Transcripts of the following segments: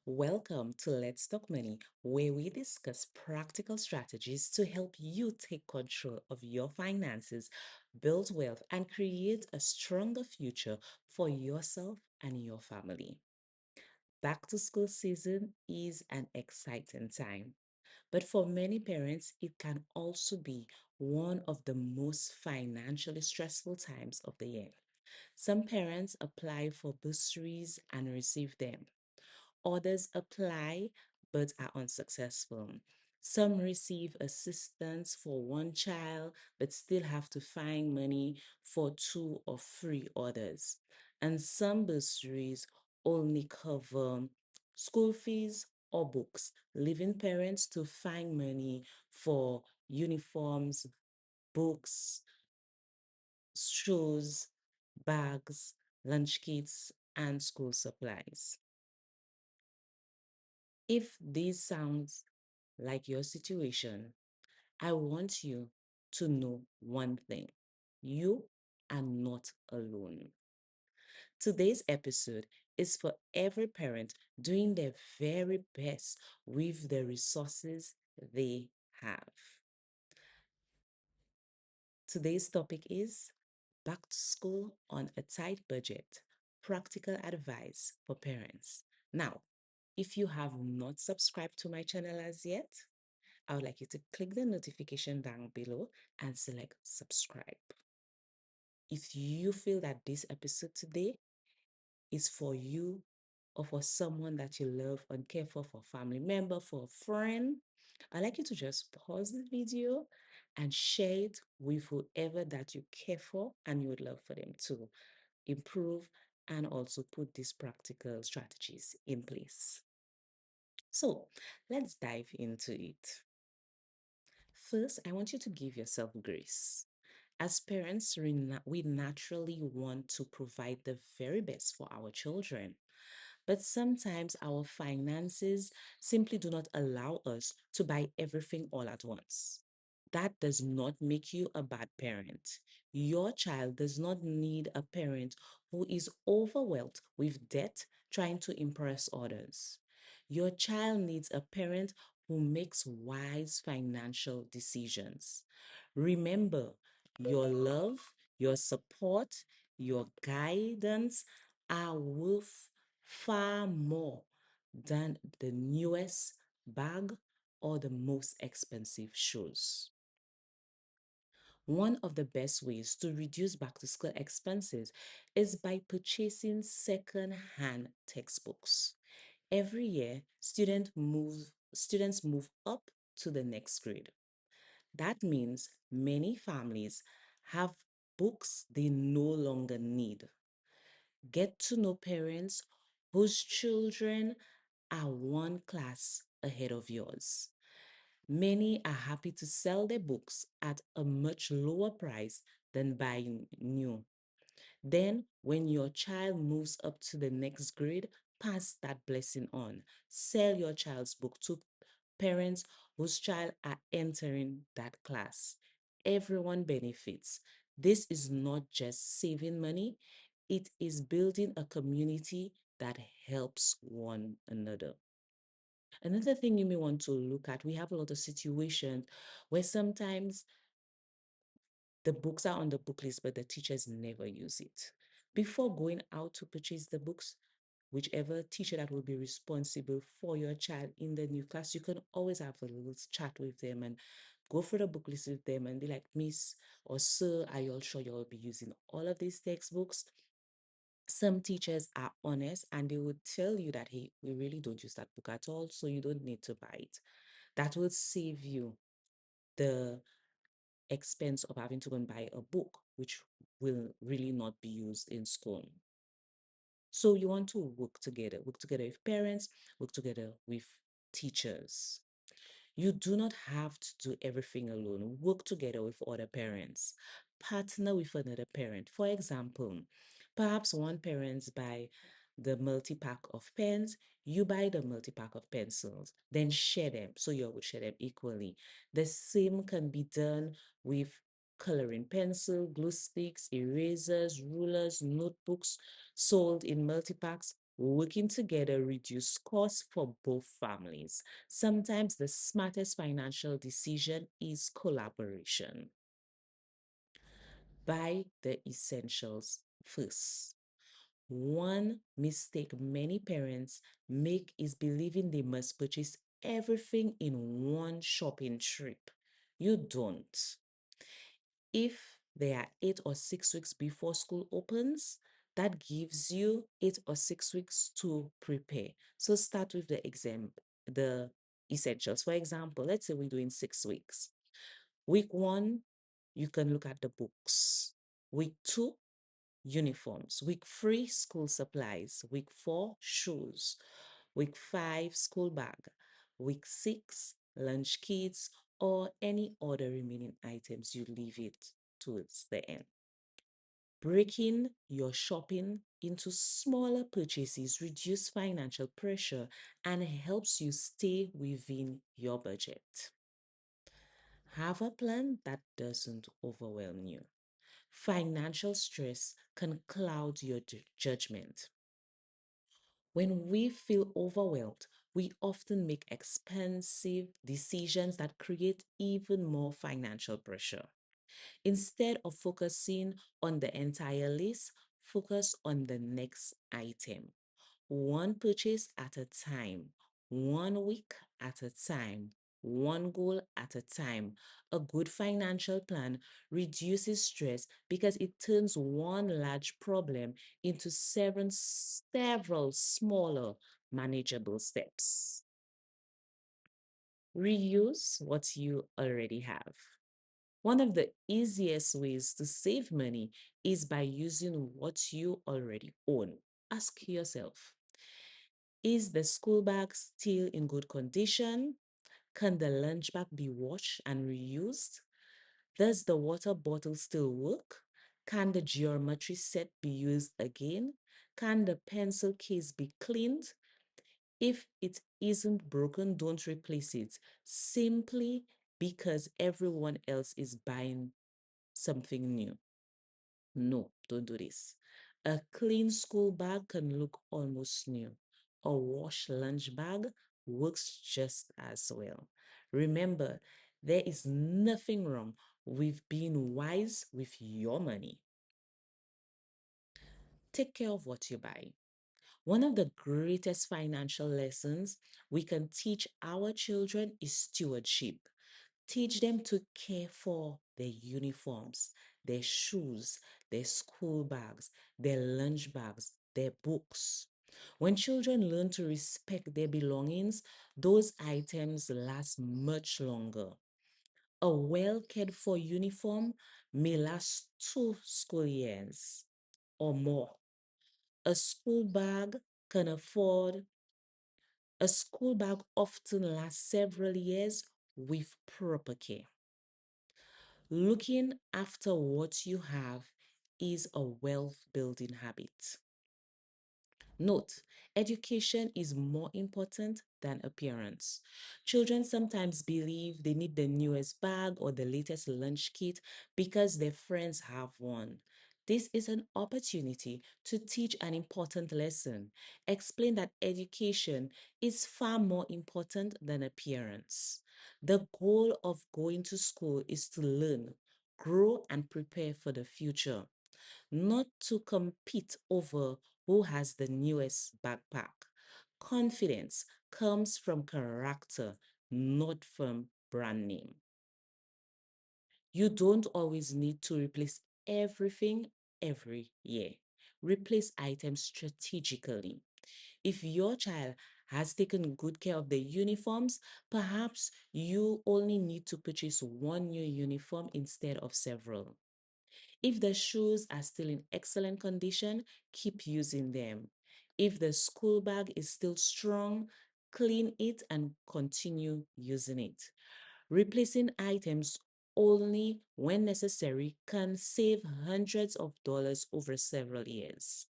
Welcome to Let's Talk Money, where we discuss practical strategies to help you take control of your finances, build wealth, and create a stronger future for yourself and your family. Back to school season is an exciting time, but for many parents, it can also be one of the most financially stressful times of the year. Some parents apply for bursaries and receive them. Others apply but are unsuccessful. Some receive assistance for one child but still have to find money for two or three others. And some bursaries only cover school fees or books, leaving parents to find money for uniforms, books, shoes, bags, lunch kits, and school supplies. If this sounds like your situation, I want you to know one thing: you are not alone. Today's episode is for every parent doing their very best with the resources they have. Today's topic is back to school on a tight budget, practical advice for parents. Now, if you have not subscribed to my channel as yet, I would like you to click the notification down below and select subscribe. If you feel that this episode today is for you or for someone that you love and care for a family member, for a friend, I'd like you to just pause the video and share it with whoever that you care for and you would love for them to improve and also put these practical strategies in place. So let's dive into it. First, I want you to give yourself grace. As parents, we naturally want to provide the very best for our children, but sometimes our finances simply do not allow us to buy everything all at once. That does not make you a bad parent. Your child does not need a parent who is overwhelmed with debt trying to impress others. Your child needs a parent who makes wise financial decisions. Remember, your love, your support, your guidance are worth far more than the newest bag or the most expensive shoes. One of the best ways to reduce back to school expenses is by purchasing second-hand textbooks. Every year, students move up to the next grade. That means many families have books they no longer need. Get to know parents whose children are one class ahead of yours. Many are happy to sell their books at a much lower price than buying new. Then, when your child moves up to the next grade, pass that blessing on. Sell your child's book to parents whose child are entering that class. Everyone benefits. This is not just saving money, it is building a community that helps one another. Another thing you may want to look at, we have a lot of situations where sometimes the books are on the book list, but the teachers never use it. Before going out to purchase the books, whichever teacher that will be responsible for your child in the new class, you can always have a little chat with them and go through the book list with them and be like, Miss or Sir, are you all sure you'll be using all of these textbooks? Some teachers are honest and they would tell you that, hey, we really don't use that book at all, so you don't need to buy it. That will save you the expense of having to go and buy a book, which will really not be used in school. So you want to work together with parents, work together with teachers. You do not have to do everything alone. Work together with other parents. Partner with another parent. For example, perhaps one parent buy the multi-pack of pens, you buy the multi-pack of pencils, then share them. So you would share them equally. The same can be done with coloring pencil, glue sticks, erasers, rulers, notebooks sold in multi-packs. Working together reduce costs for both families. Sometimes the smartest financial decision is collaboration. Buy the essentials first. One mistake many parents make is believing they must purchase everything in one shopping trip. You don't. If there are 8 or 6 weeks before school opens, that gives you 8 or 6 weeks to prepare. So start with the essentials. For example, let's say we're doing 6 weeks. Week one, you can look at the books. Week two, uniforms. Week three, school supplies. Week four, shoes. Week five, school bag. Week six, lunch kits, or any other remaining items, you leave it towards the end. Breaking your shopping into smaller purchases reduce financial pressure and helps you stay within your budget. Have a plan that doesn't overwhelm you. Financial stress can cloud your judgment. When we feel overwhelmed, we often make expensive decisions that create even more financial pressure. Instead of focusing on the entire list, focus on the next item. One purchase at a time, 1 week at a time, one goal at a time. A good financial plan reduces stress because it turns one large problem into several smaller, manageable steps. Reuse what you already have. One of the easiest ways to save money is by using what you already own. Ask yourself, is the school bag still in good condition? Can the lunch bag be washed and reused? Does the water bottle still work? Can the geometry set be used again? Can the pencil case be cleaned? If it isn't broken, don't replace it simply because everyone else is buying something new. No, don't do this. A clean school bag can look almost new. A wash lunch bag works just as well. Remember, there is nothing wrong with being wise with your money. Take care of what you buy. One of the greatest financial lessons we can teach our children is stewardship. Teach them to care for their uniforms, their shoes, their school bags, their lunch bags, their books. When children learn to respect their belongings, those items last much longer. A well cared for uniform may last 2 school years or more. A school bag can afford, a school bag often lasts several years with proper care. Looking after what you have is a wealth building habit. Note, education is more important than appearance. Children sometimes believe they need the newest bag or the latest lunch kit because their friends have one. This is an opportunity to teach an important lesson. Explain that education is far more important than appearance. The goal of going to school is to learn, grow, and prepare for the future, not to compete over who has the newest backpack. Confidence comes from character, not from brand name. You don't always need to replace everything every year. Replace items strategically. If your child has taken good care of their uniforms, perhaps you only need to purchase one new uniform instead of several. If the shoes are still in excellent condition, keep using them. If the school bag is still strong, clean it and continue using it. Replacing items only when necessary can save hundreds of dollars over several years.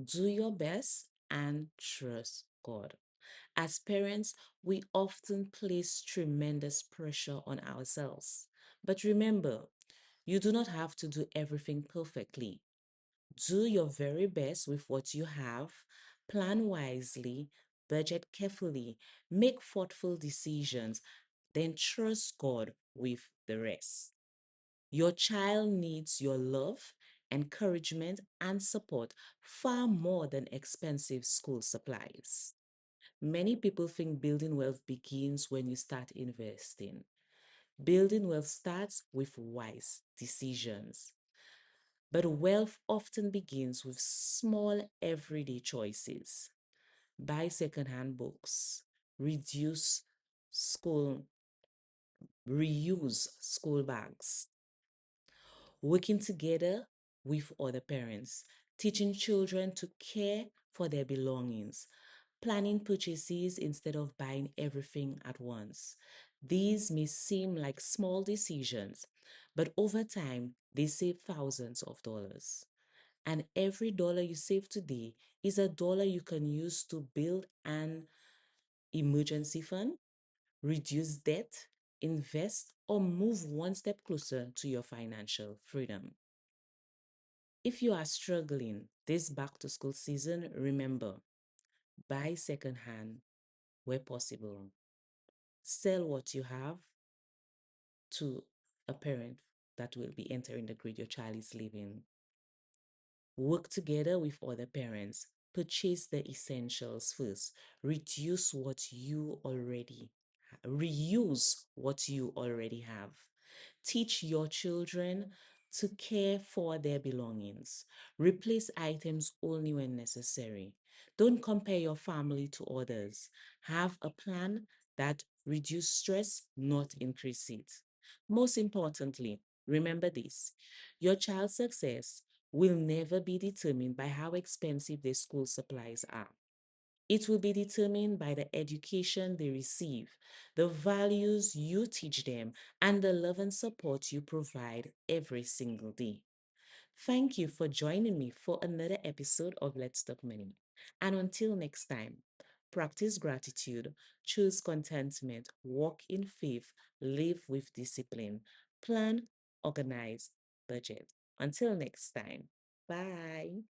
Do your best and trust God. As parents, we often place tremendous pressure on ourselves. But remember, you do not have to do everything perfectly. Do your very best with what you have, plan wisely, budget carefully, make thoughtful decisions, then trust God with the rest. Your child needs your love, encouragement, and support far more than expensive school supplies. Many people think building wealth begins when you start investing. Building wealth starts with wise decisions. But wealth often begins with small everyday choices. Buy secondhand books, reduce school, reuse school bags, working together with other parents, teaching children to care for their belongings, planning purchases instead of buying everything at once. These may seem like small decisions, but over time, they save thousands of dollars. And every dollar you save today is a dollar you can use to build an emergency fund, reduce debt, invest, or move one step closer to your financial freedom. If you are struggling this back to school season, remember, buy secondhand where possible. Sell what you have to a parent that will be entering the grade your child is leaving. Work together with other parents. Purchase the essentials first. Reduce what you already reuse what you already have. Teach your children to care for their belongings. Replace items only when necessary. Don't compare your family to others. Have a plan that reduce stress, not increase it. Most importantly, remember this: your child's success will never be determined by how expensive their school supplies are. It will be determined by the education they receive, the values you teach them, and the love and support you provide every single day. Thank you for joining me for another episode of Let's Talk Money. And until next time, practice gratitude, choose contentment, walk in faith, live with discipline, plan, organize, budget. Until next time, bye.